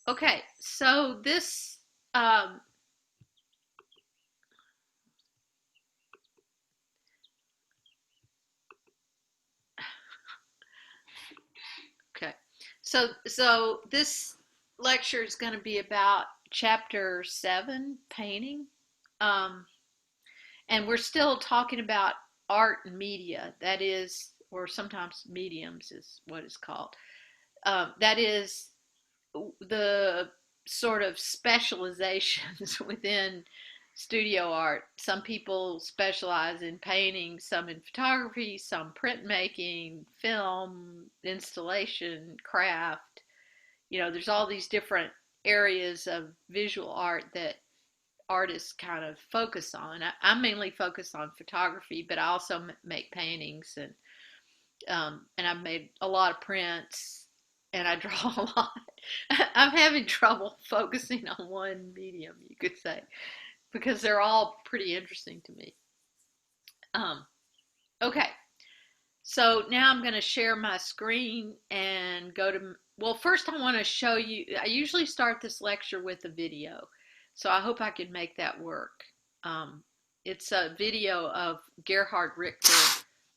Okay, so this, um, okay, so this lecture is going to be about chapter 7, painting. Um, and we're still talking about art and media, that is, or sometimes mediums is what it's called. That is the sort of specializations within studio art. Some people specialize in painting, some in photography, some printmaking, film, installation, craft. There's all these different areas of visual art that artists kind of focus on. I mainly focus on photography, but I also make paintings, and I've made a lot of prints, and I draw a lot. I'm having trouble focusing on one medium, you could say, because they're all pretty interesting to me. Um, okay, so now I'm going to share my screen and go to. Well, first I want to show you. I usually start this lecture with a video, so I hope I can make that work. Um, it's a video of Gerhard Richter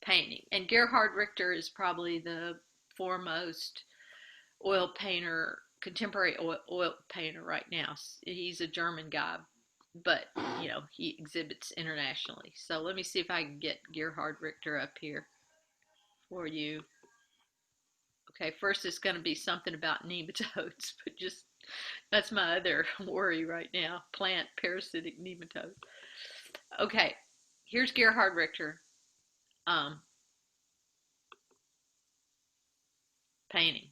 painting, and Gerhard Richter is probably the foremost oil painter, contemporary oil painter right now. He's a German guy, but he exhibits internationally. So let me see if I can get Gerhard Richter up here for you. Okay, first it's going to be something about nematodes, but just that's my other worry right now, plant parasitic nematodes. Okay, here's Gerhard Richter um, painting.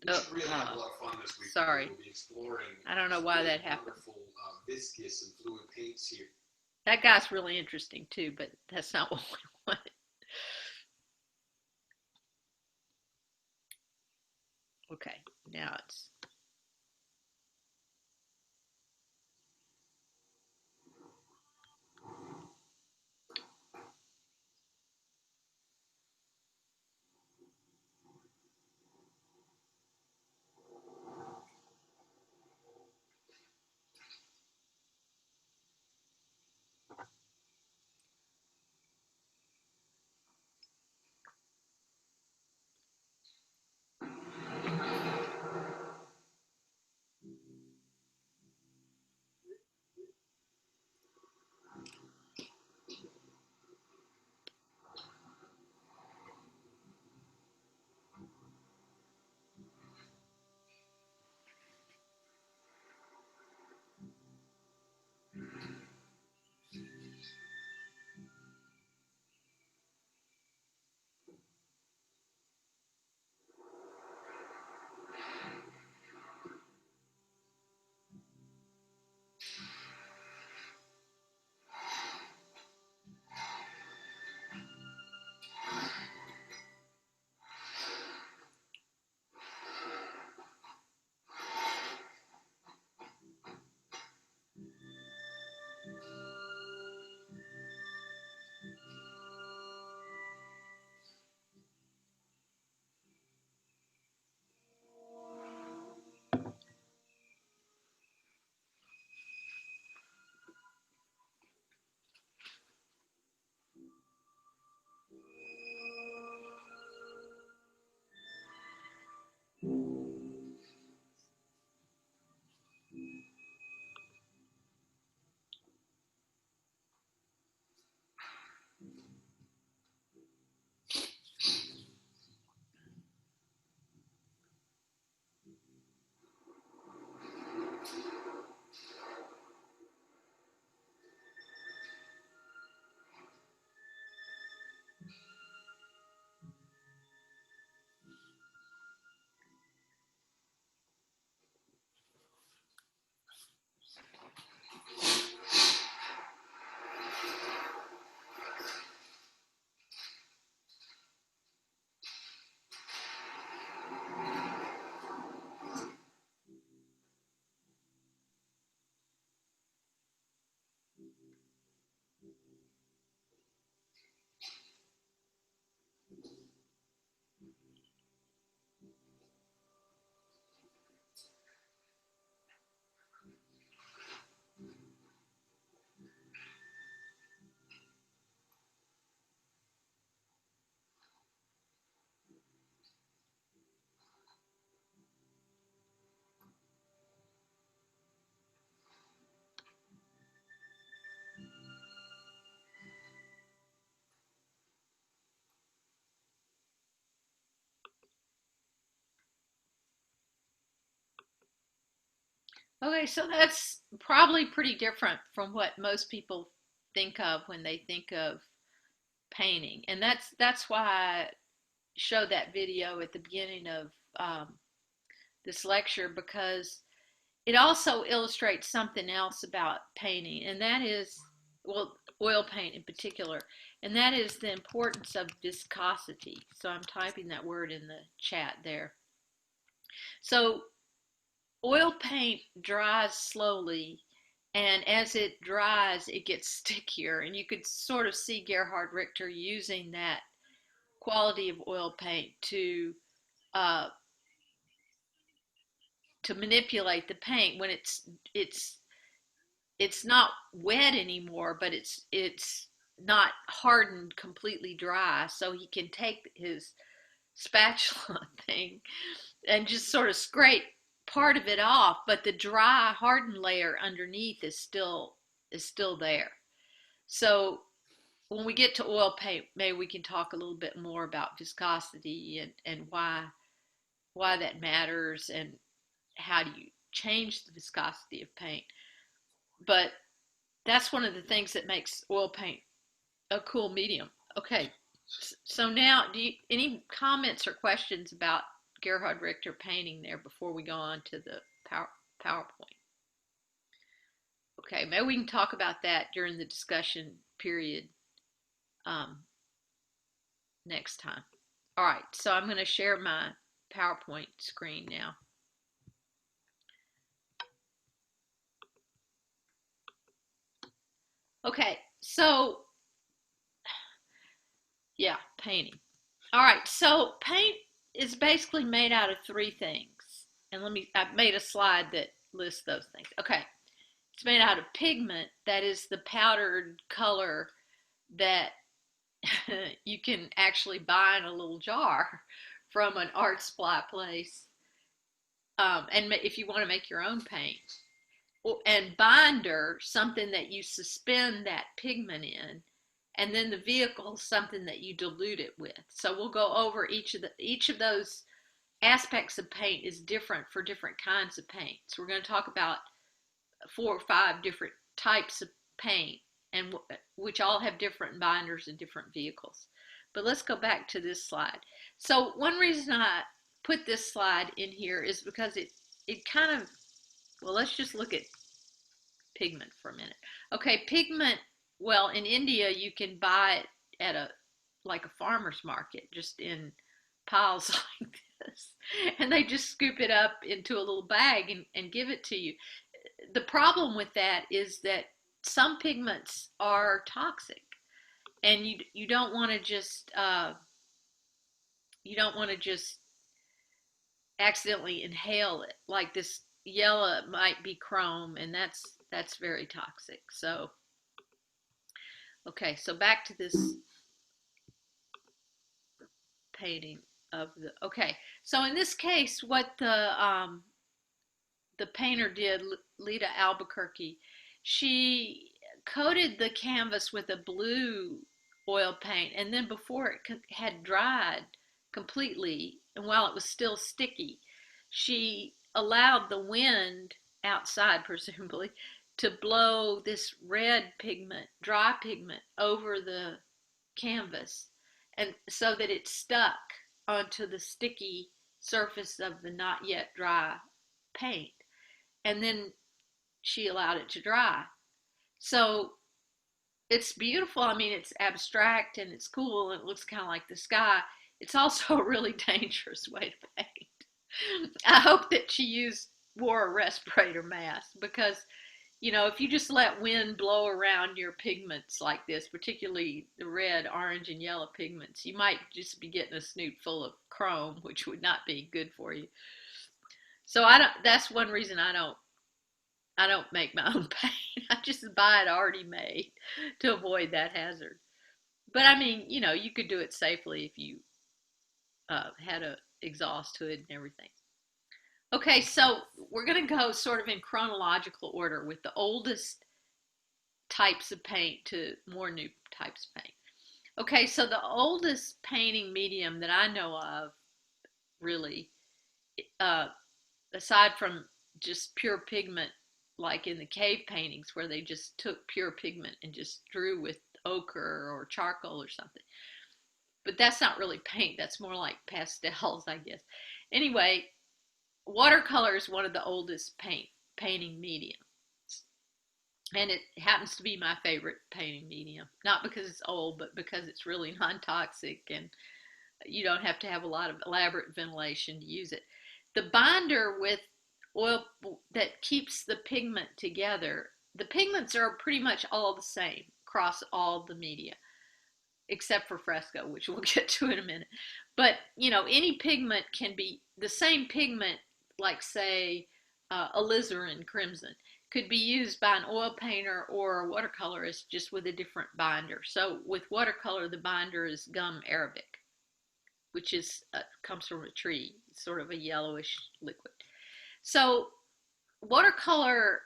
We should really have a lot of fun this week. Sorry. We'll be exploring. I don't know why that happened. Wonderful viscous and fluid paints here. That guy's really interesting too, but that's not what we want. Okay, now it's Okay, so that's probably pretty different from what most people think of when they think of painting, and that's why I showed that video at the beginning of this lecture, because it also illustrates something else about painting, and that is, well, oil paint in particular, and that is the importance of viscosity. So I'm typing that word in the chat there. So oil paint dries slowly, and as it dries, it gets stickier, and you could sort of see Gerhard Richter using that quality of oil paint uh, to manipulate the paint when it's it's not wet anymore, but it's not hardened, completely dry. So he can take his spatula thing and just sort of scrape part of it off, but the dry, hardened layer underneath is still there. So when we get to oil paint, maybe we can talk a little bit more about viscosity and why that matters and how do you change the viscosity of paint. But that's one of the things that makes oil paint a cool medium. Okay, so now, any comments or questions about Gerhard Richter painting there before we go on to the PowerPoint? Okay, maybe we can talk about that during the discussion period um, next time. All right, so I'm going to share my PowerPoint screen now. Okay, so yeah, painting. All right, so paint is basically made out of three things. And I've made a slide that lists those things. Okay, it's made out of pigment, that is the powdered color that you can actually buy in a little jar from an art supply place. And if you want to make your own paint. And binder, something that you suspend that pigment in, and then the vehicle, something that you dilute it with. So we'll go over each of those aspects of paint is different for different kinds of paint. So we're going to talk about 4 or 5 different types of paint, and which all have different binders and different vehicles. But let's go back to this slide. So one reason I put this slide in here is because it kind of, well, let's just look at pigment for a minute. Okay, pigment, well, in India you can buy it at like a farmer's market, just in piles like this. And they just scoop it up into a little bag and give it to you. The problem with that is that some pigments are toxic, and you don't want to just accidentally inhale it. Like this yellow might be chrome, and that's very toxic. So okay, so back to this painting of the, okay, so in this case, what the painter did, Lita Albuquerque, she coated the canvas with a blue oil paint, and then before it had dried completely, and while it was still sticky, she allowed the wind outside, presumably, to blow this red pigment, dry pigment, over the canvas, and so that it stuck onto the sticky surface of the not yet dry paint. And then she allowed it to dry. So it's beautiful. I mean, it's abstract and it's cool and it looks kind of like the sky. It's also a really dangerous way to paint. I hope that she wore a respirator mask, because if you just let wind blow around your pigments like this, particularly the red, orange, and yellow pigments, you might just be getting a snoot full of chrome, which would not be good for you. So that's one reason I don't make my own paint. I just buy it already made to avoid that hazard. But I mean, you could do it safely if you had a exhaust hood and everything. Okay, so we're going to go sort of in chronological order with the oldest types of paint to more new types of paint. Okay, so the oldest painting medium that I know of, really, aside from just pure pigment, like in the cave paintings where they just took pure pigment and just drew with ochre or charcoal or something. But that's not really paint. That's more like pastels, I guess. Anyway, watercolor is one of the oldest painting mediums. And it happens to be my favorite painting medium. Not because it's old, but because it's really non-toxic and you don't have to have a lot of elaborate ventilation to use it. The binder with oil that keeps the pigment together, the pigments are pretty much all the same across all the media, except for fresco, which we'll get to in a minute. But, you know, any pigment can be the same pigment, like, say, alizarin crimson, could be used by an oil painter or a watercolorist just with a different binder. So with watercolor, the binder is gum arabic, which is comes from a tree, sort of a yellowish liquid. So watercolor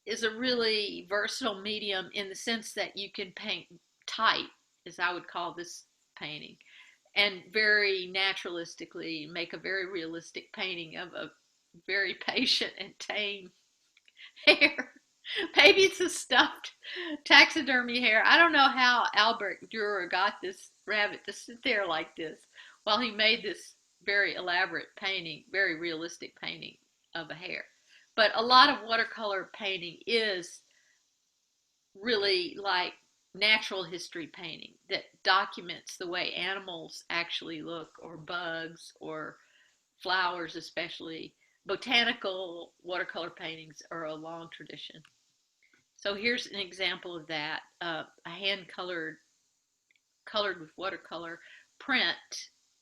is a really versatile medium in the sense that you can paint tight, as I would call this painting, and very naturalistically make a very realistic painting of a very patient and tame hare. Maybe it's a stuffed taxidermy hare. I don't know how Albert Dürer got this rabbit to sit there like this while he made this very elaborate painting, very realistic painting of a hare. But a lot of watercolor painting is really like natural history painting that documents the way animals actually look, or bugs, or flowers especially. Botanical watercolor paintings are a long tradition. So here's an example of that, a hand-colored, colored with watercolor print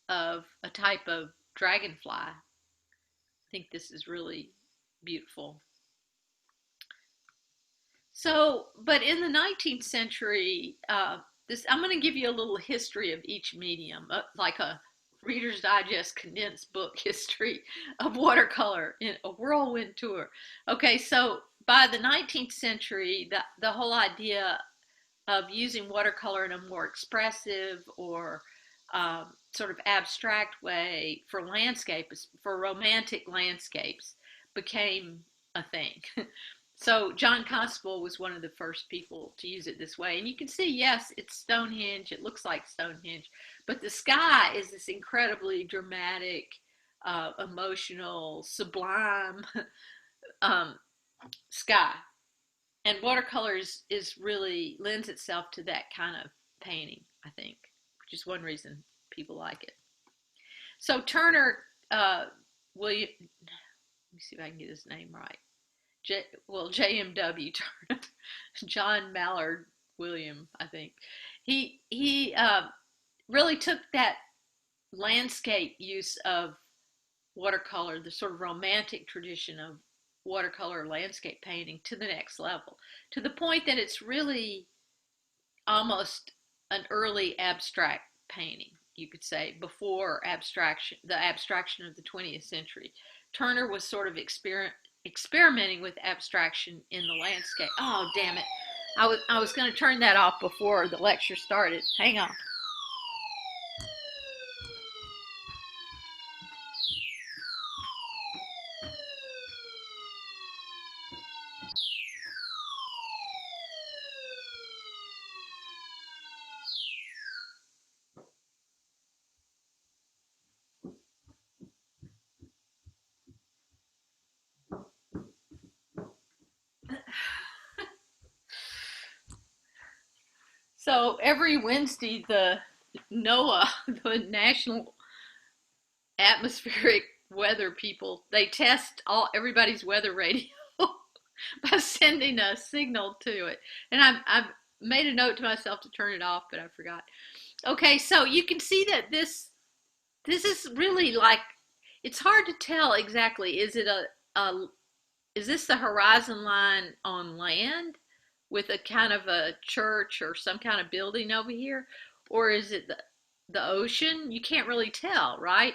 of a type of dragonfly. I think this is really beautiful. So, but in the 19th century, I'm going to give you a little history of each medium, like a Reader's Digest condensed book history of watercolor in a whirlwind tour. Okay, so by the 19th century, the whole idea of using watercolor in a more expressive or sort of abstract way for landscapes, for romantic landscapes, became a thing. So John Constable was one of the first people to use it this way. And you can see, yes, it's Stonehenge. It looks like Stonehenge. But the sky is this incredibly dramatic, emotional, sublime sky. And watercolor is really lends itself to that kind of painting, I think, which is one reason people like it. So Turner, William, let me see if I can get his name right. JMW Turner, John Mallard William, I think. He really took that landscape use of watercolor, the sort of romantic tradition of watercolor landscape painting, to the next level, to the point that it's really almost an early abstract painting, you could say, before abstraction, the abstraction of the 20th century. Turner was sort of experimenting with abstraction in the landscape. Oh, damn it. I was going to turn that off before the lecture started. Hang on. So every Wednesday, the NOAA, the National Atmospheric Weather people, they test everybody's weather radio by sending a signal to it. And I've made a note to myself to turn it off, but I forgot. Okay, so you can see that this is really like, it's hard to tell exactly. Is this the horizon line on land with a kind of a church or some kind of building over here? Or is it the ocean? You can't really tell, right?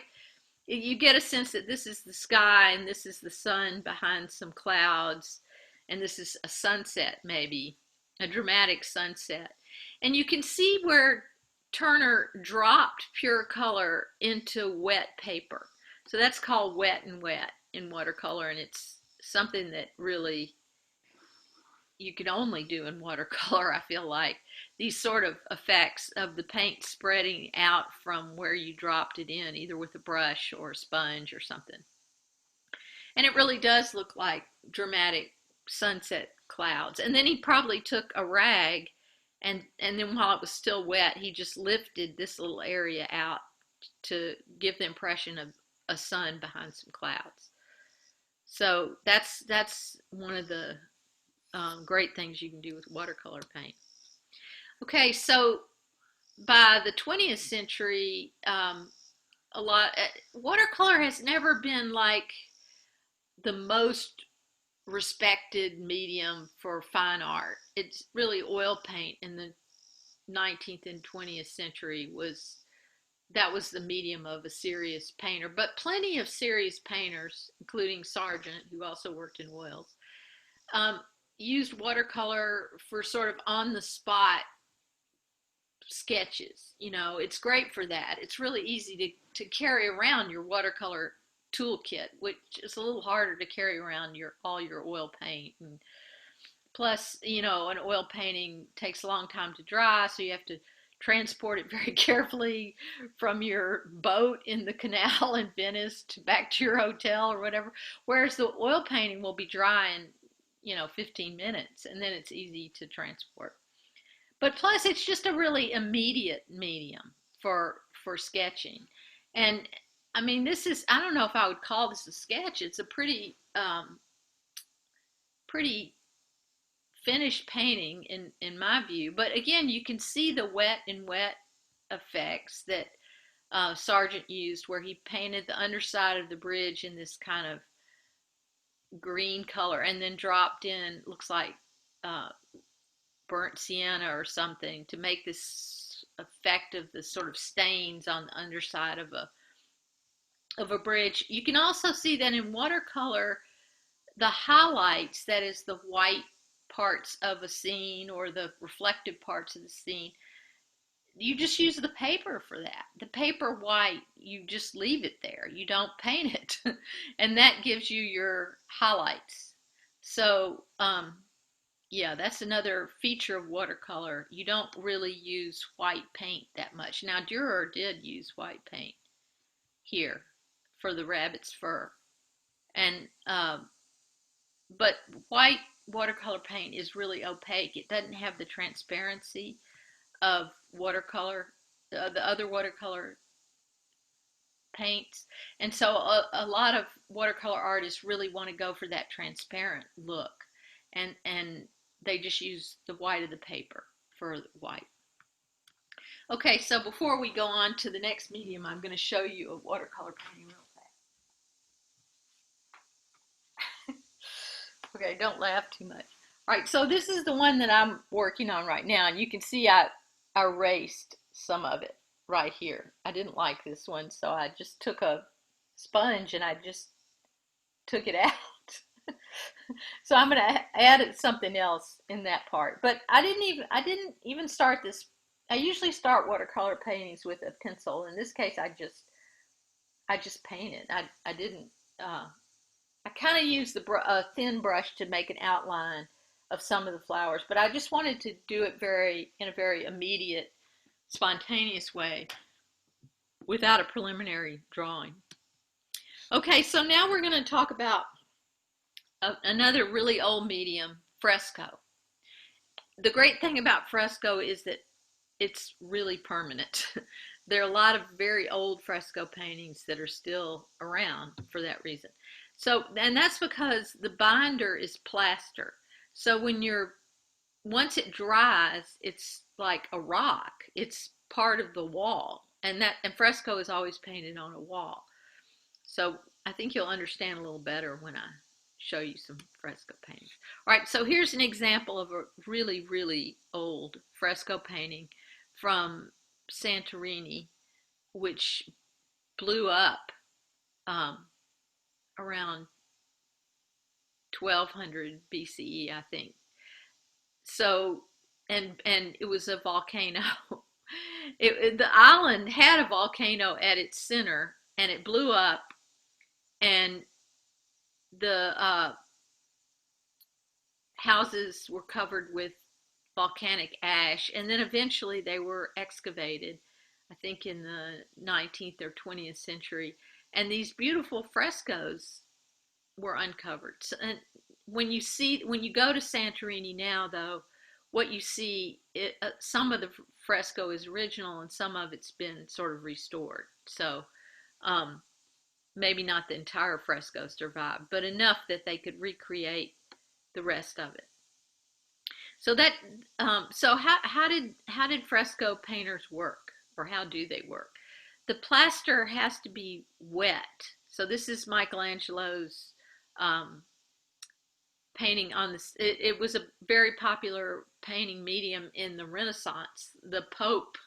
You get a sense that this is the sky and this is the sun behind some clouds, and this is a sunset, maybe a dramatic sunset. And you can see where Turner dropped pure color into wet paper. So that's called wet and wet in watercolor, and it's something that really you can only do in watercolor, I feel like. These sort of effects of the paint spreading out from where you dropped it in, either with a brush or a sponge or something. And it really does look like dramatic sunset clouds. And then he probably took a rag and then while it was still wet, he just lifted this little area out to give the impression of a sun behind some clouds. So that's one of the great things you can do with watercolor paint. Okay, so by the 20th century, a lot watercolor has never been like the most respected medium for fine art. It's really oil paint in the 19th and 20th century was that was the medium of a serious painter. But plenty of serious painters, including Sargent, who also worked in oils, um, used watercolor for sort of on the spot sketches. You know, it's great for that. It's really easy to carry around your watercolor toolkit, which is a little harder to carry around all your oil paint. And plus, you know, an oil painting takes a long time to dry, so you have to transport it very carefully from your boat in the canal in Venice to back to your hotel or whatever. Whereas the oil painting will be dry in, 15 minutes, and then it's easy to transport. But plus, it's just a really immediate medium for sketching. And I mean, I don't know if I would call this a sketch. It's a pretty finished painting in my view. But again, you can see the wet and wet effects that Sargent used, where he painted the underside of the bridge in this kind of green color and then dropped in, looks like uh, burnt sienna or something, to make this effect of the sort of stains on the underside of a bridge. You can also see that in watercolor, the highlights, that is the white parts of a scene or the reflective parts of the scene, you just use the paper for that. The paper white, you just leave it there. You don't paint it. And that gives you your highlights. So, yeah, that's another feature of watercolor. You don't really use white paint that much. Now, Dürer did use white paint here for the rabbit's fur. And, but white watercolor paint is really opaque. It doesn't have the transparency of watercolor, the other watercolor paints. And so a lot of watercolor artists really want to go for that transparent look. And they just use the white of the paper for white. Okay, so before we go on to the next medium, I'm going to show you a watercolor painting real fast. Okay, don't laugh too much. All right, so this is the one that I'm working on right now, and you can see I erased some of it right here. I didn't like this one, so I just took a sponge and I just took it out. So I'm going to add something else in that part. But I didn't even start this. I usually start watercolor paintings with a pencil. In this case, I just painted. I didn't. I kind of used a thin brush to make an outline of some of the flowers, but I just wanted to do it in a very immediate, spontaneous way without a preliminary drawing. Okay, so now we're going to talk about another really old medium, fresco. The great thing about fresco is that it's really permanent. There are a lot of very old fresco paintings that are still around for that reason. So, and that's because the binder is plaster. So once it dries, it's like a rock. It's part of the wall. And fresco is always painted on a wall. So I think you'll understand a little better when I show you some fresco paintings. All right, so here's an example of a really, really old fresco painting from Santorini, which blew up around 1200 BCE, I think. So, and it was a volcano. The island had a volcano at its center, and it blew up and the houses were covered with volcanic ash, and then eventually they were excavated, I think in the 19th or 20th century, and these beautiful frescoes were uncovered. So, and when you go to Santorini now, though, what you see, some of the fresco is original and some of it's been sort of restored. So um, maybe not the entire fresco survived, but enough that they could recreate the rest of it. So that so how did fresco painters work, or how do they work? The plaster has to be wet. So this is Michelangelo's um, painting on this. It was a very popular painting medium in the Renaissance. The Pope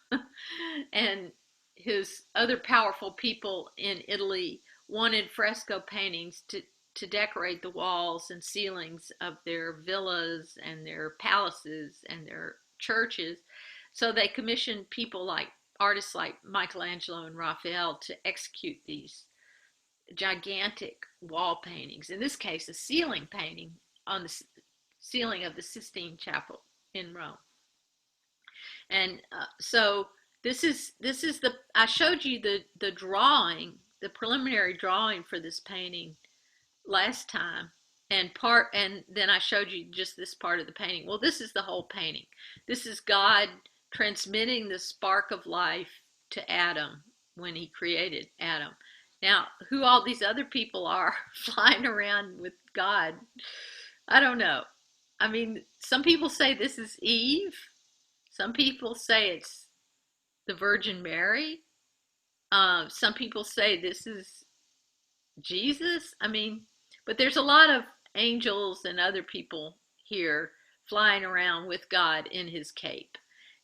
and his other powerful people in Italy wanted fresco paintings to decorate the walls and ceilings of their villas and their palaces and their churches. So they commissioned people like artists like Michelangelo and Raphael to execute these gigantic wall paintings. In this case, a ceiling painting on the ceiling of the Sistine Chapel in Rome. And so this is the I showed you the drawing, the preliminary drawing for this painting last time, and then I showed you just this part of the painting. Well, this is the whole painting. This is God transmitting the spark of life to Adam when he created Adam. Now, who all these other people are flying around with God, I don't know. I mean, some people say this is Eve. Some people say it's the Virgin Mary. Some people say this is Jesus. I mean, but there's a lot of angels and other people here flying around with God in his cape.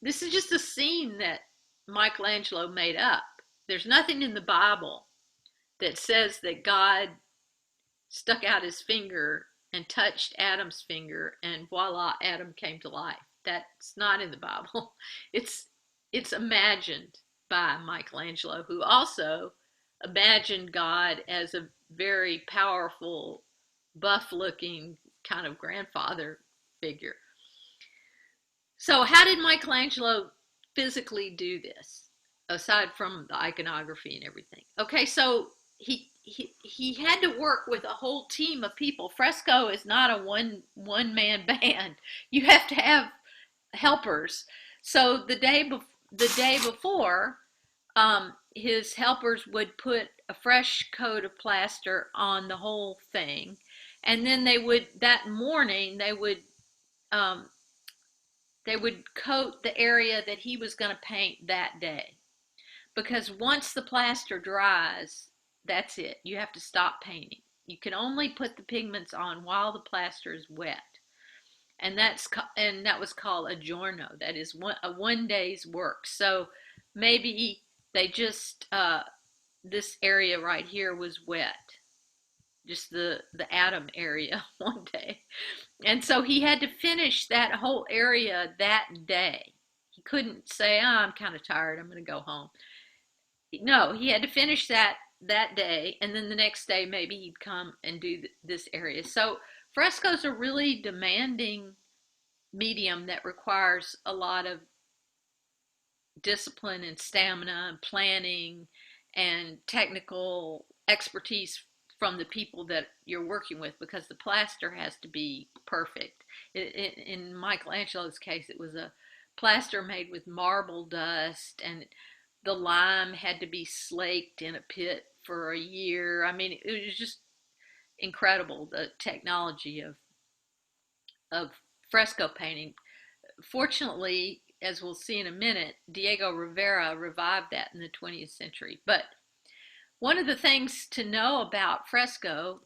This is just a scene that Michelangelo made up. There's nothing in the Bible that says that God stuck out his finger and touched Adam's finger and voila, Adam came to life. That's not in the Bible. It's it's imagined by Michelangelo, who also imagined God as a very powerful, buff-looking kind of grandfather figure. So, how did Michelangelo physically do this, aside from the iconography and everything? Okay, so he had to work with a whole team of people. Fresco is not a one man band. You have to have helpers. So the day before, his helpers would put a fresh coat of plaster on the whole thing, and then that morning um, they would coat the area that he was going to paint that day. Because once the plaster dries, that's it. You have to stop painting. You can only put the pigments on while the plaster is wet, and that was called a giorno. That is a 1 day's work. So maybe they just this area right here was wet, just the atom area 1 day, and so he had to finish that whole area that day. He couldn't say, oh, I'm kind of tired, I'm going to go home. No, he had to finish that day, and then the next day maybe he'd come and do this area. So frescoes are really demanding medium that requires a lot of discipline and stamina and planning and technical expertise from the people that you're working with, because the plaster has to be perfect. In Michelangelo's case, it was a plaster made with marble dust, and the lime had to be slaked in a pit for a year. I mean, it was just incredible, the technology of fresco painting. Fortunately, as we'll see in a minute, Diego Rivera revived that in the 20th century. But one of the things to know about fresco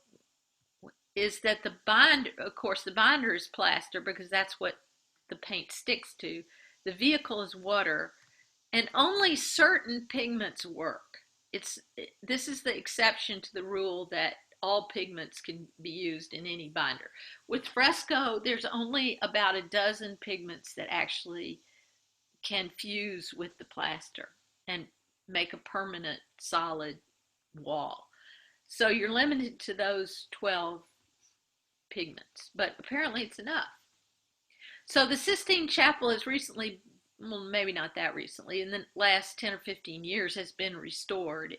is that the binder, of course, the binder is plaster because that's what the paint sticks to. The vehicle is water, and only certain pigments work. This is the exception to the rule that all pigments can be used in any binder. With fresco, there's only about a dozen pigments that actually can fuse with the plaster and make a permanent solid wall. So you're limited to those 12 pigments, but apparently it's enough. So the Sistine Chapel has recently, well, maybe not that recently, in the last 10 or 15 years has been restored.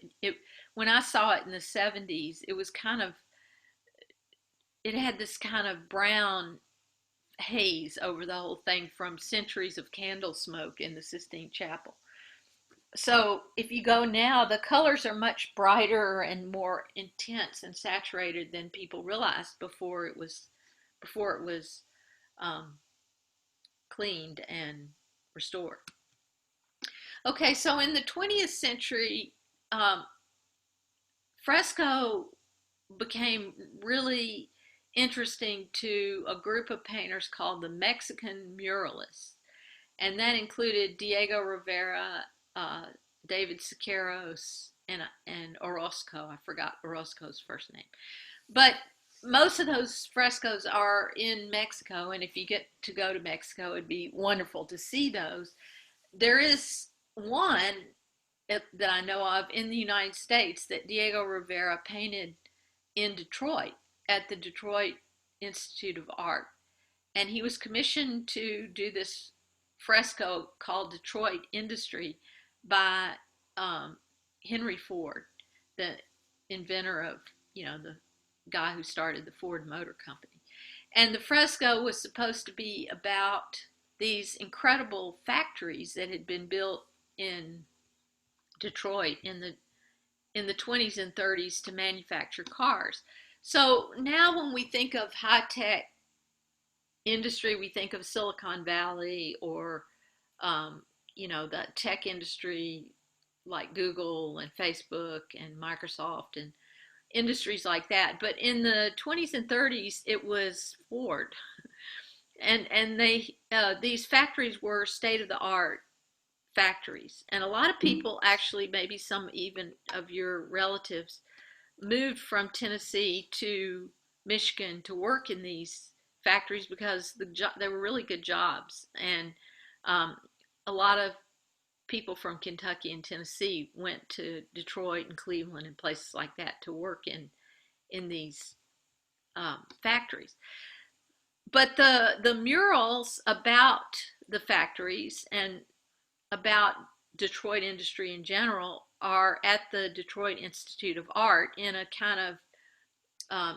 When I saw it in the 70s, it had this kind of brown haze over the whole thing from centuries of candle smoke in the Sistine Chapel. So if you go now, the colors are much brighter and more intense and saturated than people realized before it was um, cleaned and restored. Okay, so in the 20th century, um, fresco became really interesting to a group of painters called the Mexican Muralists, and that included Diego Rivera, uh, David Siqueiros, and Orozco. I forgot Orozco's first name, but most of those frescoes are in Mexico, and if you get to go to Mexico, it'd be wonderful to see those. There is one that I know of in the United States that Diego Rivera painted in Detroit at the Detroit Institute of Art. And he was commissioned to do this fresco called Detroit Industry by Henry Ford, the inventor of, the guy who started the Ford Motor Company. And the fresco was supposed to be about these incredible factories that had been built in Detroit in the 20s and 30s to manufacture cars. So now when we think of high tech industry, we think of Silicon Valley or the tech industry like Google and Facebook and Microsoft and industries like that. But in the 20s and 30s, it was Ford, and these factories were state of the art factories, and a lot of people actually, maybe some even of your relatives, moved from Tennessee to Michigan to work in these factories because they were really good jobs, and um, a lot of people from Kentucky and Tennessee went to Detroit and Cleveland and places like that to work in these factories. But the murals about the factories and about Detroit industry in general are at the Detroit Institute of Art in a kind of, I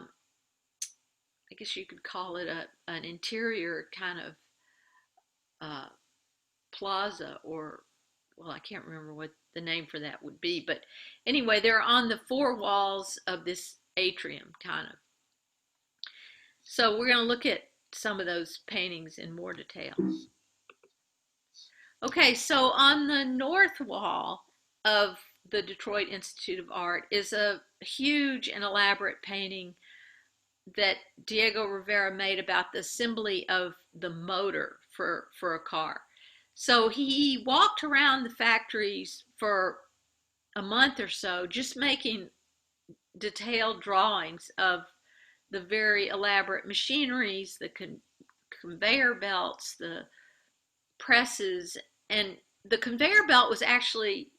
guess you could call it an interior kind of uh, plaza, or, well, I can't remember what the name for that would be. But anyway, they're on the four walls of this atrium, kind of. So we're going to look at some of those paintings in more detail. Okay, so on the north wall of the Detroit Institute of Art is a huge and elaborate painting that Diego Rivera made about the assembly of the motor for a car. So he walked around the factories for a month or so just making detailed drawings of the very elaborate machineries, the conveyor belts, the presses, and the conveyor belt was actually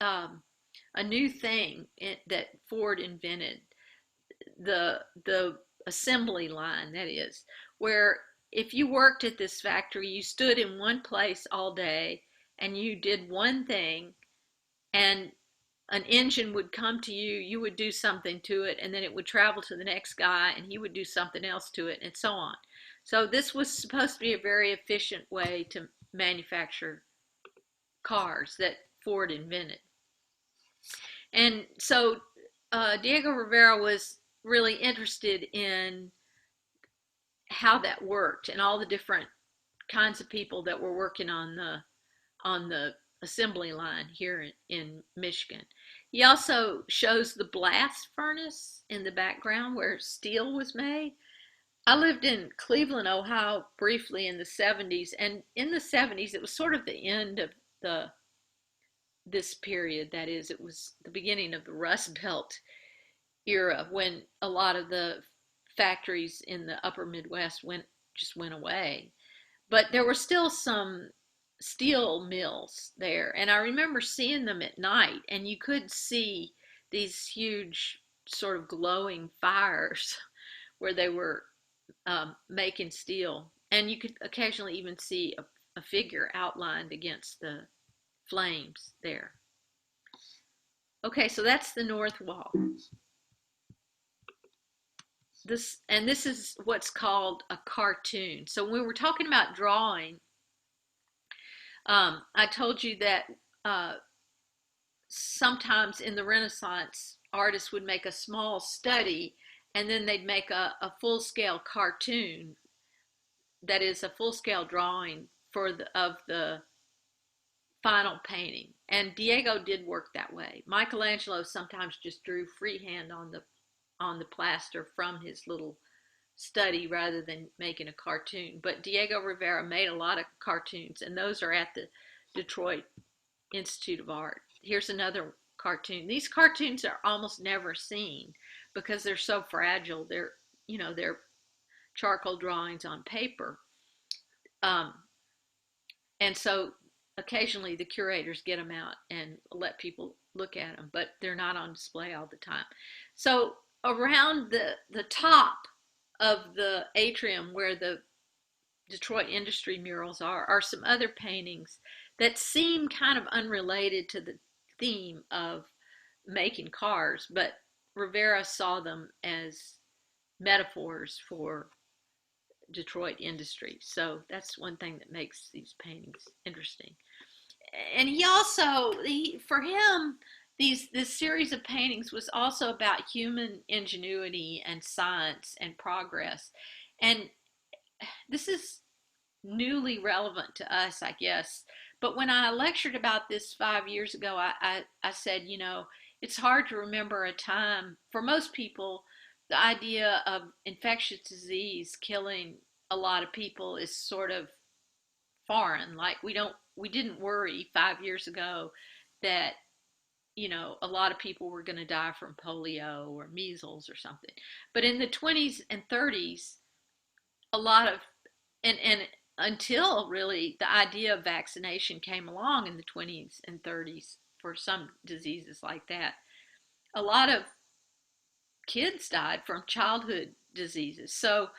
a new thing that Ford invented. The assembly line, that is, where if you worked at this factory, you stood in one place all day and you did one thing, and an engine would come to you, you would do something to it, and then it would travel to the next guy and he would do something else to it, and so on. So this was supposed to be a very efficient way to manufacture cars that Ford invented. And so Diego Rivera was really interested in how that worked and all the different kinds of people that were working on the assembly line here in Michigan. He also shows the blast furnace in the background where steel was made. I lived in Cleveland, Ohio briefly in the 70s, and in the 70s it was sort of the end of this period. That is, it was the beginning of the Rust Belt era when a lot of the factories in the upper Midwest just went away. But there were still some steel mills there, and I remember seeing them at night, and you could see these huge sort of glowing fires where they were making steel. And you could occasionally even see a figure outlined against the flames there. Okay, so that's the north wall. This is what's called a cartoon. So when we're talking about drawing, I told you that sometimes in the Renaissance, artists would make a small study and then they'd make a full-scale cartoon that is a full-scale drawing of the final painting. And Diego did work that way. Michelangelo sometimes just drew freehand on the plaster from his little study rather than making a cartoon. But Diego Rivera made a lot of cartoons, and those are at the Detroit Institute of Art. Here's another cartoon. These cartoons are almost never seen because they're so fragile. They're charcoal drawings on paper. And so occasionally the curators get them out and let people look at them, but they're not on display all the time. So around the top of the atrium where the Detroit industry murals are some other paintings that seem kind of unrelated to the theme of making cars, but Rivera saw them as metaphors for Detroit industry. So that's one thing that makes these paintings interesting. And for him, this series of paintings was also about human ingenuity and science and progress. And this is newly relevant to us, I guess. But when I lectured about this 5 years ago, I said, it's hard to remember a time, for most people, the idea of infectious disease killing a lot of people is sort of foreign. Like we didn't worry 5 years ago that a lot of people were going to die from polio or measles or something. But in the 20s and 30s, a lot of and until really the idea of vaccination came along in the 20s and 30s for some diseases like that, a lot of kids died from childhood diseases. So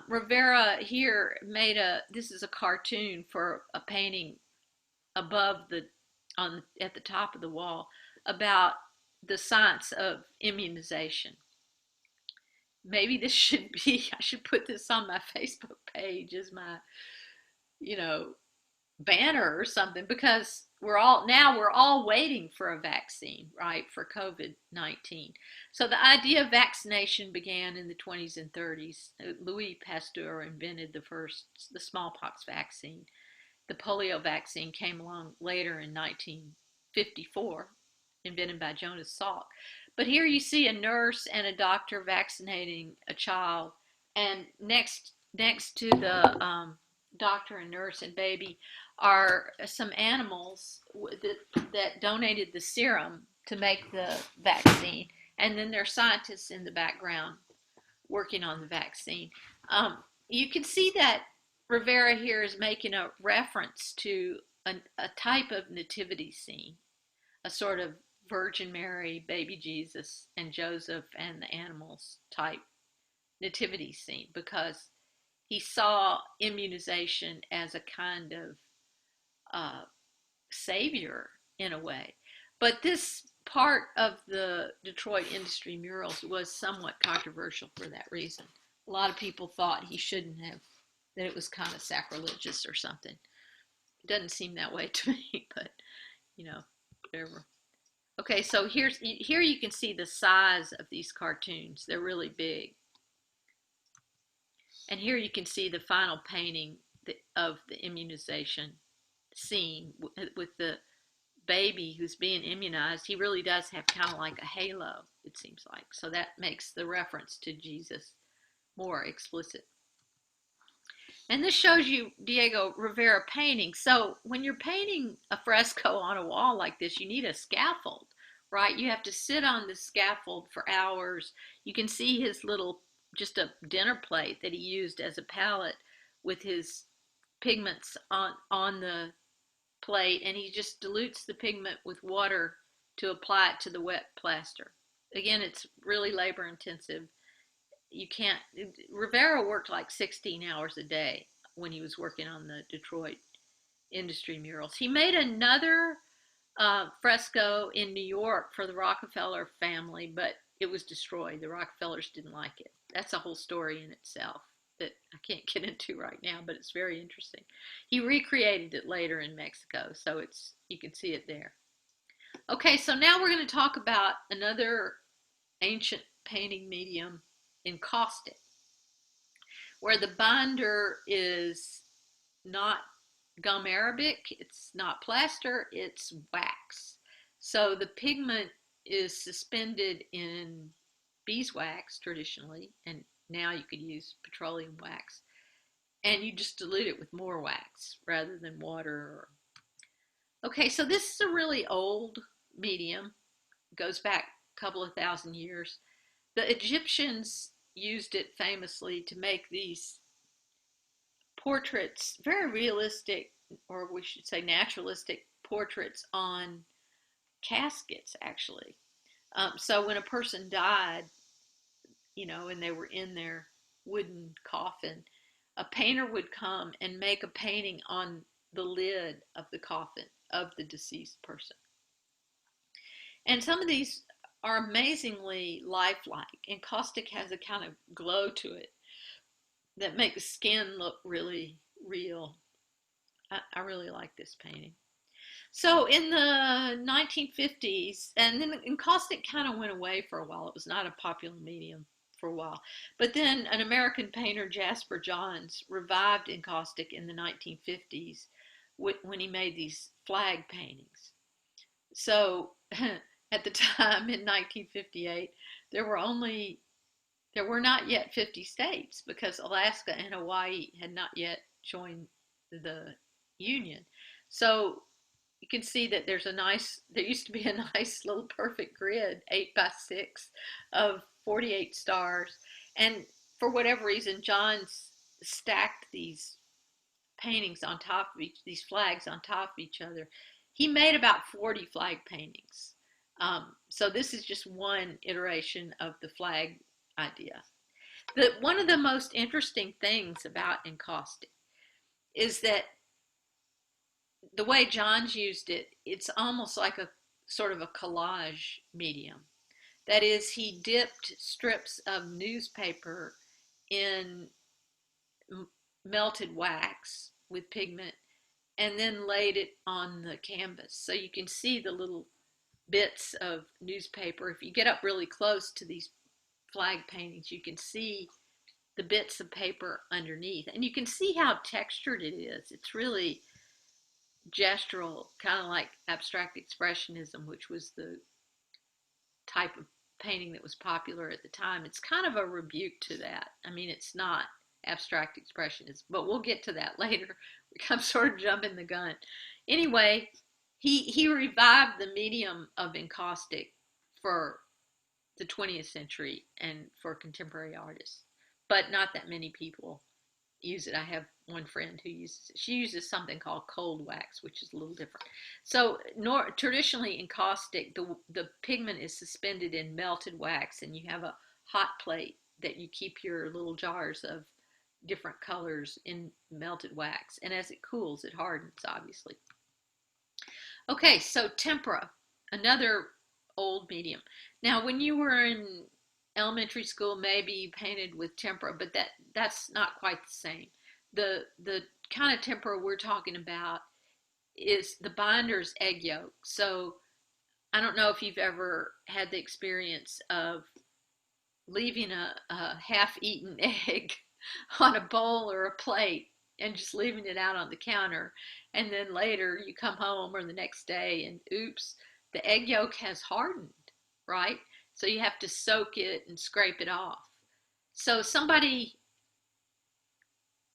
Rivera here this is a cartoon for a painting above at the top of the wall about the science of immunization. Maybe I should put this on my Facebook page as my, banner or something, because we're all waiting for a vaccine, right, for COVID-19. So the idea of vaccination began in the 20s and 30s. Louis Pasteur invented the smallpox vaccine. The polio vaccine came along later in 1954, invented by Jonas Salk. But here you see a nurse and a doctor vaccinating a child, and next to the doctor and nurse and baby are some animals that donated the serum to make the vaccine, and then there are scientists in the background working on the vaccine. You can see that Rivera here is making a reference to a type of nativity scene, a sort of Virgin Mary, baby Jesus, and Joseph and the animals type nativity scene, because he saw immunization as a kind of savior in a way. But this part of the Detroit industry murals was somewhat controversial for that reason. A lot of people thought he shouldn't have, that it was kind of sacrilegious or something. It doesn't seem that way to me, but whatever. Okay, so here you can see the size of these cartoons. They're really big. And here you can see the final painting of the immunization scene with the baby who's being immunized. He really does have kind of like a halo, it seems like. So that makes the reference to Jesus more explicit. And this shows you Diego Rivera painting. So when you're painting a fresco on a wall like this, you need a scaffold, right? You have to sit on the scaffold for hours. You can see his just a dinner plate that he used as a palette with his pigments on the plate, and he just dilutes the pigment with water to apply it to the wet plaster. again, it's really labor intensive. You can't, Rivera worked like 16 hours a day when he was working on the Detroit industry murals. He made another fresco in New York for the Rockefeller family, but it was destroyed. The Rockefellers didn't like it. That's a whole story in itself that I can't get into right now, but it's very interesting. He recreated it later in Mexico, so it's you can see it there. Okay, so now we're going to talk about another ancient painting medium, encaustic, where the binder is not gum arabic, it's not plaster, it's wax. So the pigment is suspended in beeswax traditionally, and now you could use petroleum wax, and you just dilute it with more wax rather than water. Okay, so this is a really old medium, goes back a couple of thousand years. The Egyptians used it famously to make these portraits, very realistic, or we should say naturalistic portraits on caskets, actually. So when a person died, and they were in their wooden coffin, a painter would come and make a painting on the lid of the coffin of the deceased person. And some of these are amazingly lifelike. Encaustic has a kind of glow to it that makes skin look really real. I really like this painting. So in the 1950s, and then encaustic kind of went away for a while. It was not a popular medium for a while. But then an American painter, Jasper Johns, revived encaustic in the 1950s when he made these flag paintings. So at the time in 1958, there were only there were not yet 50 states because Alaska and Hawaii had not yet joined the Union. So you can see that there used to be a nice little perfect grid, 8 by 6 of 48 stars. And for whatever reason, Johns stacked these paintings on top of these flags on top of each other. He made about 40 flag paintings. So this is just one iteration of the flag idea. One of the most interesting things about encaustic is that the way Johns used it, it's almost like a sort of a collage medium. That is, he dipped strips of newspaper in melted wax with pigment and then laid it on the canvas. So you can see the little bits of newspaper. If you get up really close to these flag paintings, you can see the bits of paper underneath. And you can see how textured it is. It's really gestural, kind of like abstract expressionism, which was the type of painting that was popular at the time. It's kind of a rebuke to that. I mean, it's not abstract expressionism, but we'll get to that later. I'm sort of jumping the gun. Anyway, he revived the medium of encaustic for the 20th century and for contemporary artists, but not that many people use it. I have one friend who uses it. She uses something called cold wax, which is a little different. So traditionally in caustic, the pigment is suspended in melted wax, and you have a hot plate that you keep your little jars of different colors in melted wax. And as it cools, it hardens, obviously. Okay, so tempera, another old medium. Now, when you were in elementary school, maybe you painted with tempera, but that's not quite the same. The kind of tempera we're talking about is the binder's egg yolk. So I don't know if you've ever had the experience of leaving a half-eaten egg on a bowl or a plate and just leaving it out on the counter, and then later you come home or the next day and oops, the egg yolk has hardened, right? So you have to soak it and scrape it off. So somebody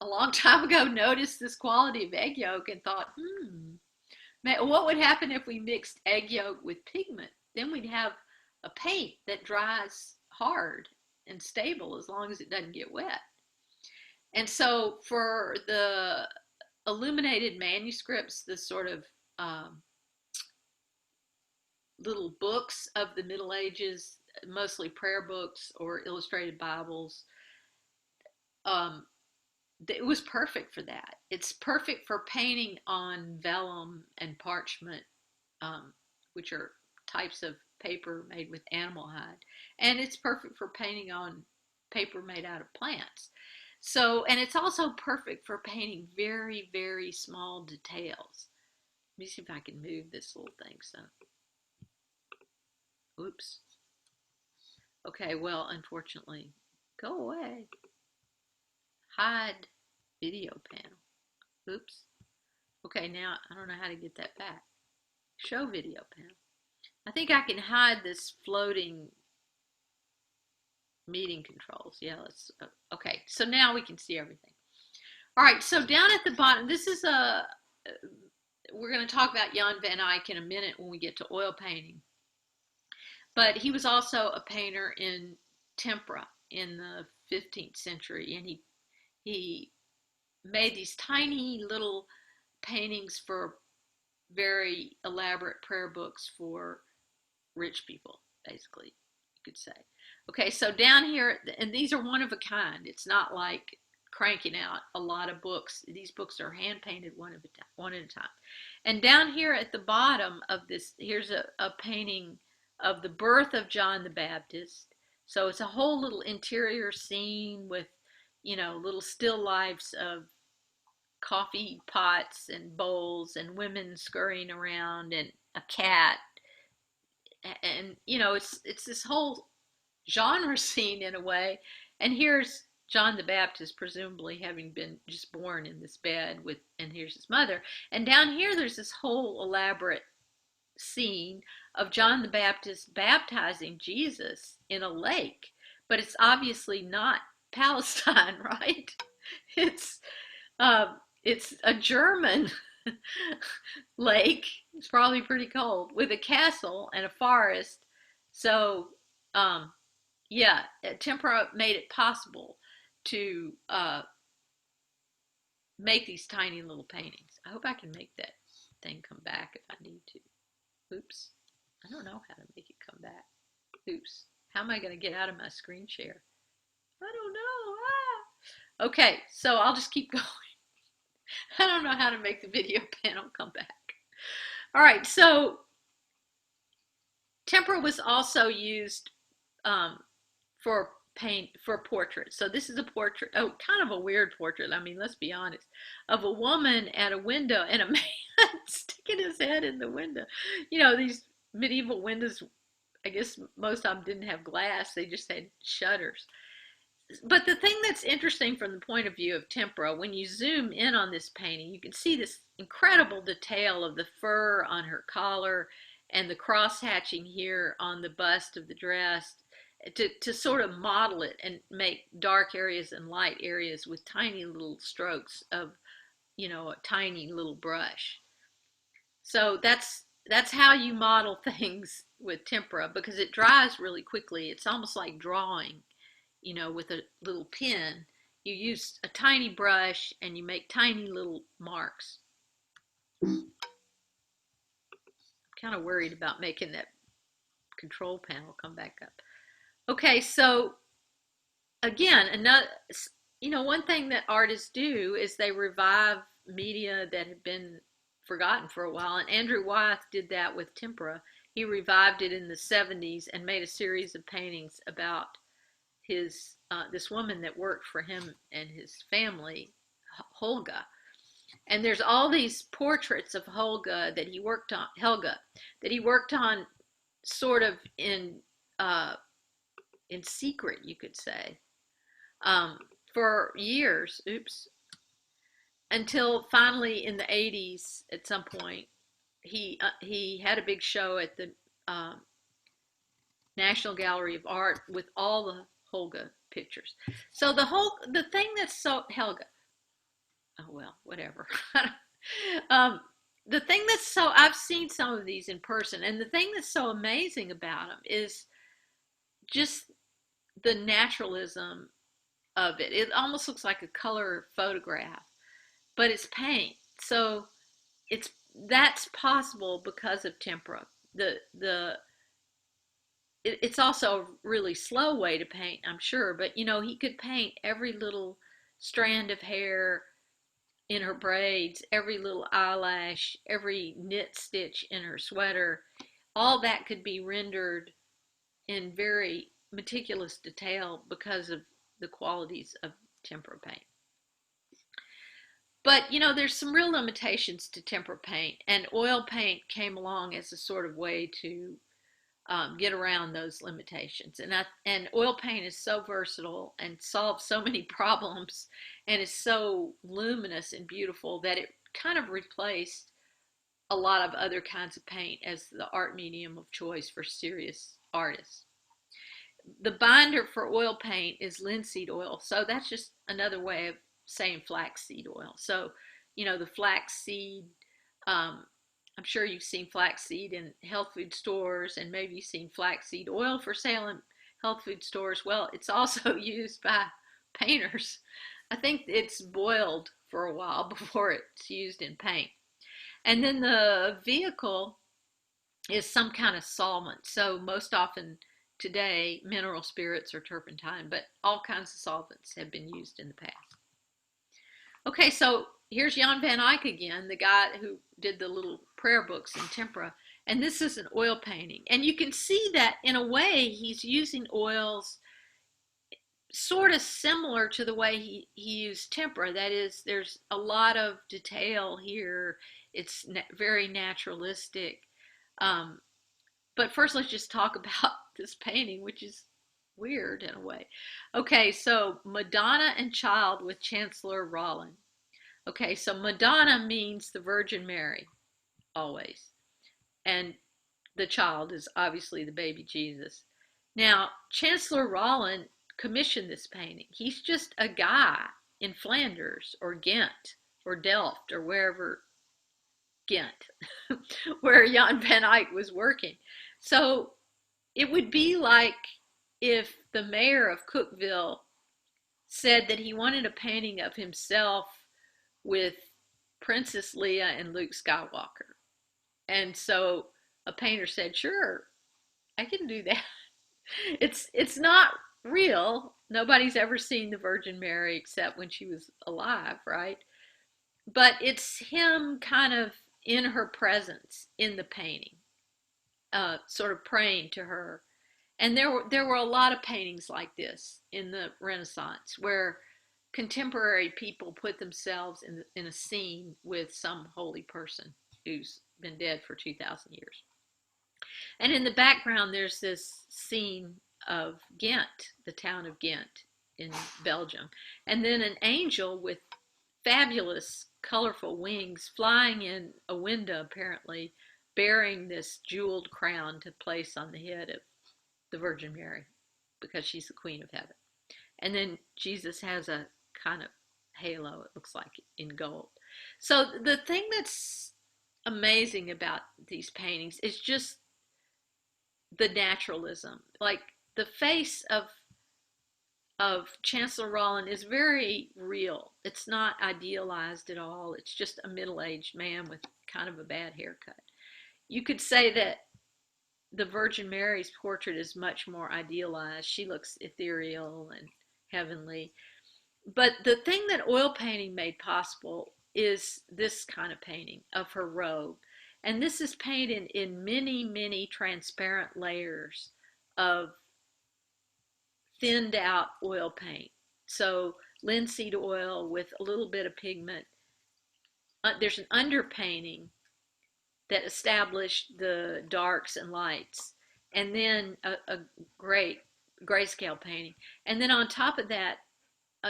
a long time ago noticed this quality of egg yolk and thought, what would happen if we mixed egg yolk with pigment? Then we'd have a paint that dries hard and stable as long as it doesn't get wet. And so for the illuminated manuscripts, the sort of little books of the Middle Ages, mostly prayer books or illustrated Bibles. Um, it was perfect for that. It's perfect for painting on vellum and parchment, um, which are types of paper made with animal hide, and it's perfect for painting on paper made out of plants. So, and it's also perfect for painting very, very small details. Let me see if I can move this little thing. So, oops. Okay, well, unfortunately, go away. Hide video panel. Oops. Okay, now I don't know how to get that back. Show video panel. I think I can hide this floating meeting controls. Yeah, let's, okay, so now we can see everything. All right, so down at the bottom, this is we're going to talk about Jan van Eyck in a minute when we get to oil painting. But he was also a painter in tempera in the 15th century, and he made these tiny little paintings for very elaborate prayer books for rich people, basically, you could say. Okay, so down here, and these are one of a kind. It's not like cranking out a lot of books. These books are hand painted one at a time. And down here at the bottom of this, here's a painting of the birth of John the Baptist. So it's a whole little interior scene with, little still lifes of coffee pots and bowls and women scurrying around and a cat. And it's this whole genre scene in a way. And here's John the Baptist presumably having been just born in this bed with, and here's his mother. And down here there's this whole elaborate scene of John the Baptist baptizing Jesus in a lake. But it's obviously not Palestine, right? It's it's a German lake. It's probably pretty cold with a castle and a forest. So, yeah, tempera made it possible to make these tiny little paintings. I hope I can make that thing come back if I need to. Oops. I don't know how to make it come back. Oops. How am I going to get out of my screen share? I don't know. Ah. Okay, so I'll just keep going. I don't know how to make the video panel come back. All right, so tempera was also used for portraits. So this is a portrait, kind of a weird portrait. I mean, let's be honest, of a woman at a window and a man sticking his head in the window. These medieval windows, I guess most of them didn't have glass, they just had shutters. But the thing that's interesting from the point of view of tempera, when you zoom in on this painting, you can see this incredible detail of the fur on her collar and the cross hatching here on the bust of the dress to sort of model it and make dark areas and light areas with tiny little strokes of, a tiny little brush. So that's how you model things with tempera, because it dries really quickly. It's almost like drawing, with a little pen. You use a tiny brush and you make tiny little marks. I'm kind of worried about making that control panel come back up. Okay, so again, one thing that artists do is they revive media that have been forgotten for a while, and Andrew Wyeth did that with tempera. He revived it in the 70s and made a series of paintings about his this woman that worked for him and his family, Helga. And there's all these portraits of Helga that he worked on sort of in secret, you could say, for years. Oops. Until finally in the 80s, at some point, he had a big show at the National Gallery of Art with all the Helga pictures. So the thing that's so Helga, oh well, whatever. The thing that's so, I've seen some of these in person, and the thing that's so amazing about them is just the naturalism of it. It almost looks like a color photograph, but it's paint. So that's possible because of tempera. The it's also a really slow way to paint, I'm sure, but he could paint every little strand of hair in her braids, every little eyelash, every knit stitch in her sweater. All that could be rendered in very meticulous detail because of the qualities of tempera paint. But there's some real limitations to tempera paint, and oil paint came along as a sort of way to get around those limitations. And oil paint is so versatile and solves so many problems, and is so luminous and beautiful that it kind of replaced a lot of other kinds of paint as the art medium of choice for serious artists. The binder for oil paint is linseed oil, so that's just another way of saying flaxseed oil. So, the flaxseed, I'm sure you've seen flaxseed in health food stores, and maybe you've seen flaxseed oil for sale in health food stores. Well, it's also used by painters. I think it's boiled for a while before it's used in paint. And then the vehicle is some kind of solvent. So most often today, mineral spirits or turpentine, but all kinds of solvents have been used in the past. Okay, so here's Jan van Eyck again, the guy who did the little prayer books in tempera. And this is an oil painting. And you can see that in a way he's using oils sort of similar to the way he used tempera. That is, there's a lot of detail here. It's very naturalistic. But first, let's just talk about this painting, which is weird in a way. Okay, so Madonna and Child with Chancellor Rollin. Okay, so Madonna means the Virgin Mary, always. And the child is obviously the baby Jesus. Now, Chancellor Rollin commissioned this painting. He's just a guy in Flanders or Ghent or Delft or wherever, Ghent, where Jan van Eyck was working. So it would be like if the mayor of Cookeville said that he wanted a painting of himself with Princess Leia and Luke Skywalker. And so a painter said, sure, I can do that. It's not real. Nobody's ever seen the Virgin Mary except when she was alive, right? But it's him kind of in her presence in the painting, sort of praying to her. And there were a lot of paintings like this in the Renaissance where contemporary people put themselves in a scene with some holy person who's been dead for 2,000 years. And in the background, there's this scene of Ghent, the town of Ghent in Belgium. And then an angel with fabulous, colorful wings flying in a window, apparently, bearing this jeweled crown to place on the head of the Virgin Mary because she's the Queen of Heaven. And then Jesus has a kind of halo, it looks like, in gold. So the thing that's amazing about these paintings is just the naturalism. Like the face of Chancellor Rollin is very real. It's not idealized at all. It's just a middle-aged man with kind of a bad haircut. You could say that the Virgin Mary's portrait is much more idealized. She looks ethereal and heavenly. But the thing that oil painting made possible is this kind of painting of her robe. And this is painted in many, many transparent layers of thinned out oil paint. So linseed oil with a little bit of pigment. There's an underpainting that established the darks and lights, and then a great grayscale painting. And then on top of that,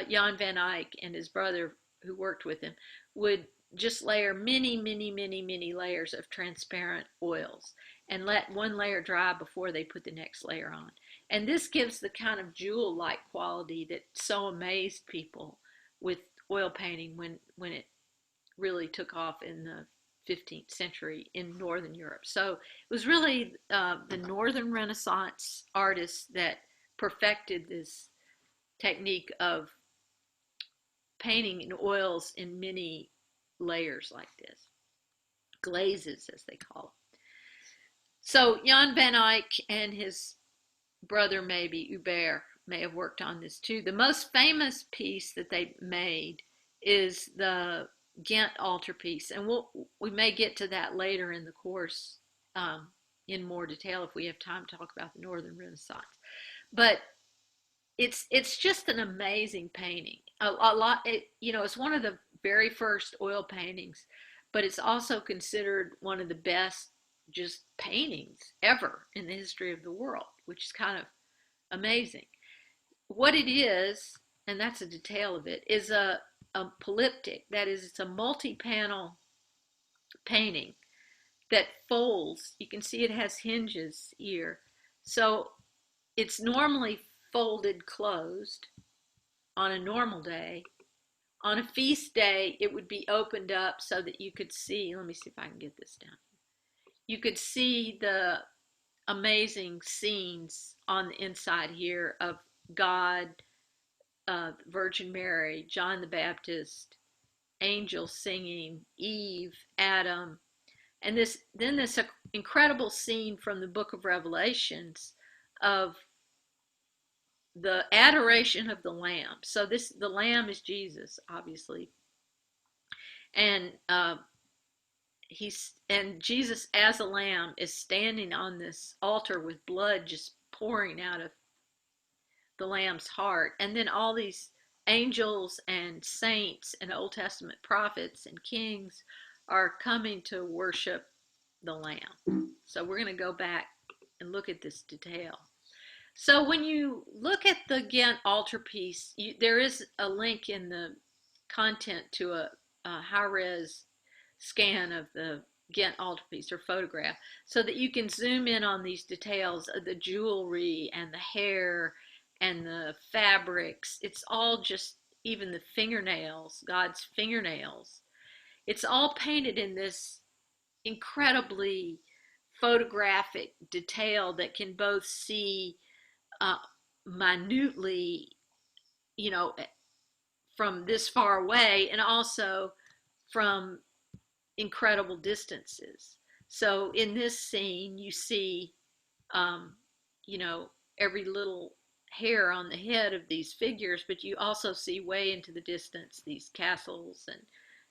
Jan van Eyck and his brother who worked with him would just layer many, many, many, many layers of transparent oils and let one layer dry before they put the next layer on. And this gives the kind of jewel-like quality that so amazed people with oil painting when it really took off in the 15th century in Northern Europe. So it was really the Northern Renaissance artists that perfected this technique of painting in oils in many layers like this, glazes as they call them. So Jan van Eyck and his brother maybe Hubert may have worked on this too. The most famous piece that they made is the Ghent altarpiece, and we may get to that later in the course um, in more detail if we have time to talk about the Northern Renaissance. But it's just an amazing painting. A lot, it's one of the very first oil paintings, but it's also considered one of the best just paintings ever in the history of the world, which is kind of amazing. What it is, and that's a detail of it, is a polyptych. That is, it's a multi-panel painting that folds. You can see it has hinges here. So it's normally folded closed on a normal day. On a feast day, it would be opened up so that you could see. Let me see if I can get this down. You could see the amazing scenes on the inside here of God, Virgin Mary, John the Baptist, angels singing, Eve, Adam, and this incredible scene from the book of Revelations of the adoration of the Lamb. So the Lamb is Jesus, obviously, and Jesus as a lamb is standing on this altar with blood just pouring out of the lamb's heart, and then all these angels and saints and Old Testament prophets and kings are coming to worship the lamb. So we're going to go back and look at this detail. So when you look at the Ghent altarpiece, there is a link in the content to a high-res scan of the Ghent altarpiece or photograph, so that you can zoom in on these details of the jewelry and the hair and the fabrics. It's all just, even the fingernails, God's fingernails. It's all painted in this incredibly photographic detail that can both see uh, minutely, you know, from this far away, and also from incredible distances. So in this scene, you see, um, you know, every little hair on the head of these figures, but you also see way into the distance these castles and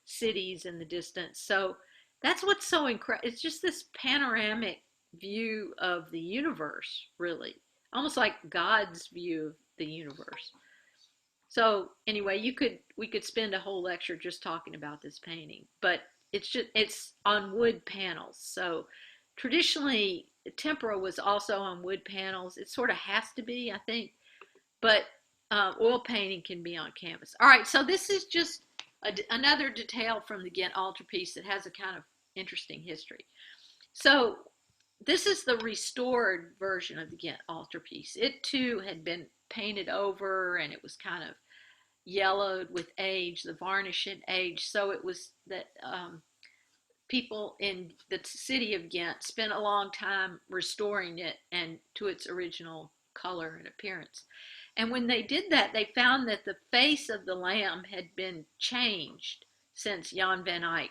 cities in the distance. So that's what's so incredible. It's just this panoramic view of the universe, really, almost like God's view of the universe. So anyway, we could spend a whole lecture just talking about this painting, but it's on wood panels. So traditionally, tempera was also on wood panels. It sort of has to be, I think, but oil painting can be on canvas. All right, so this is just another detail from the Ghent altarpiece that has a kind of interesting history. So this is the restored version of the Ghent altarpiece. It too had been painted over, and it was kind of yellowed with age. The varnish had aged, so it was that people in the city of Ghent spent a long time restoring it and to its original color and appearance. And when they did that, they found that the face of the lamb had been changed since Jan van Eyck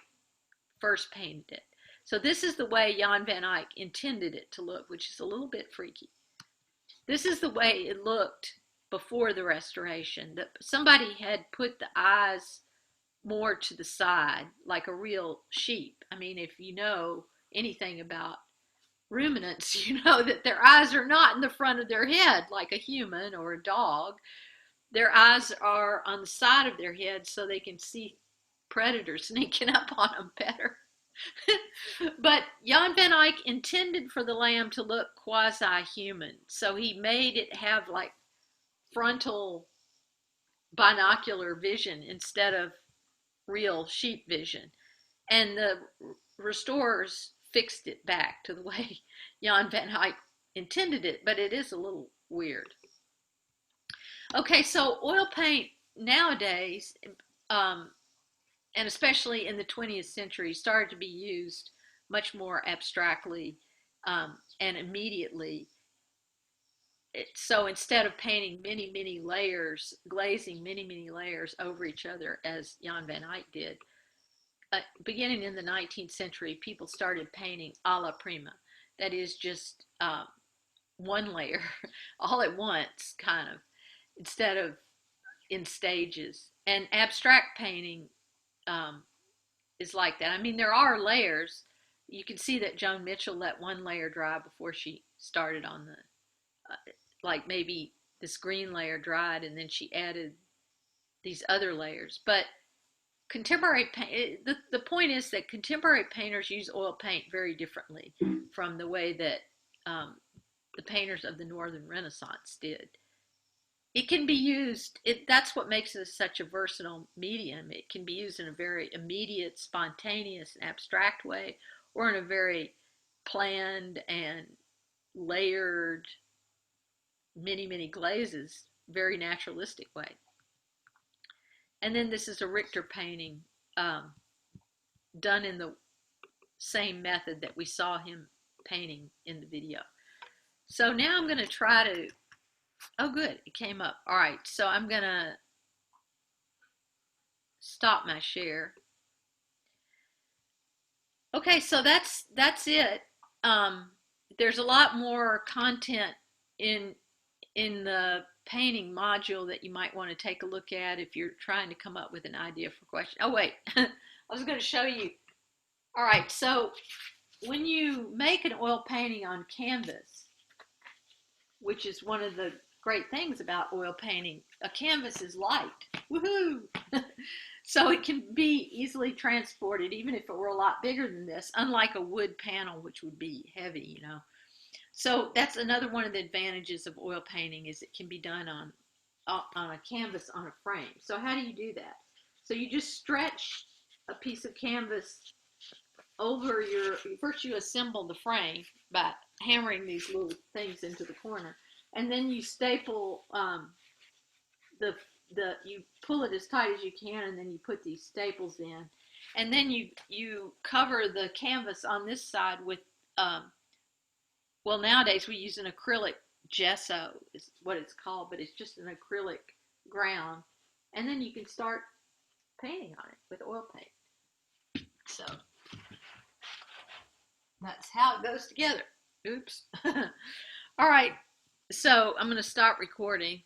first painted it. So this is the way Jan van Eyck intended it to look, which is a little bit freaky. This is the way it looked before the restoration. That somebody had put the eyes more to the side, like a real sheep. I mean, if you know anything about ruminants, you know that their eyes are not in the front of their head like a human or a dog. Their eyes are on the side of their head so they can see predators sneaking up on them better. But Jan van Eyck intended for the lamb to look quasi-human, so he made it have like frontal binocular vision instead of real sheep vision. And the restorers fixed it back to the way Jan van Eyck intended it, but it is a little weird. Okay, so oil paint nowadays, and especially in the 20th century, started to be used much more abstractly and immediately. So instead of painting many, many layers, glazing many, many layers over each other as Jan van Eyck did, beginning in the 19th century, people started painting alla prima. That is just one layer all at once, kind of, instead of in stages. And abstract painting um, is like that. I mean, there are layers. You can see that Joan Mitchell let one layer dry before she started on the, like maybe this green layer dried and then she added these other layers. But contemporary paint, the point is that contemporary painters use oil paint very differently from the way that um, the painters of the Northern Renaissance did. It can be used, that's what makes it such a versatile medium. It can be used in a very immediate, spontaneous, and abstract way, or in a very planned and layered, many, many glazes, very naturalistic way. And then this is a Richter painting um, done in the same method that we saw him painting in the video. So now I'm going to try to, oh good, it came up. All right, so I'm going to stop my share. Okay, so that's it. There's a lot more content in the painting module that you might want to take a look at if you're trying to come up with an idea for a question. Oh wait, I was going to show you. All right, so when you make an oil painting on canvas, which is one of the great things about oil painting, a canvas is light. Woohoo! So it can be easily transported, even if it were a lot bigger than this, unlike a wood panel, which would be heavy, you know. So that's another one of the advantages of oil painting is it can be done on a canvas on a frame. So how do you do that? So you just stretch a piece of canvas over your, first you assemble the frame by hammering these little things into the corner, and then you staple you pull it as tight as you can, and then you put these staples in, and then you cover the canvas on this side with well, nowadays we use an acrylic gesso is what it's called, but it's just an acrylic ground, and then you can start painting on it with oil paint. So that's how it goes together. Oops. All right, so I'm going to stop recording.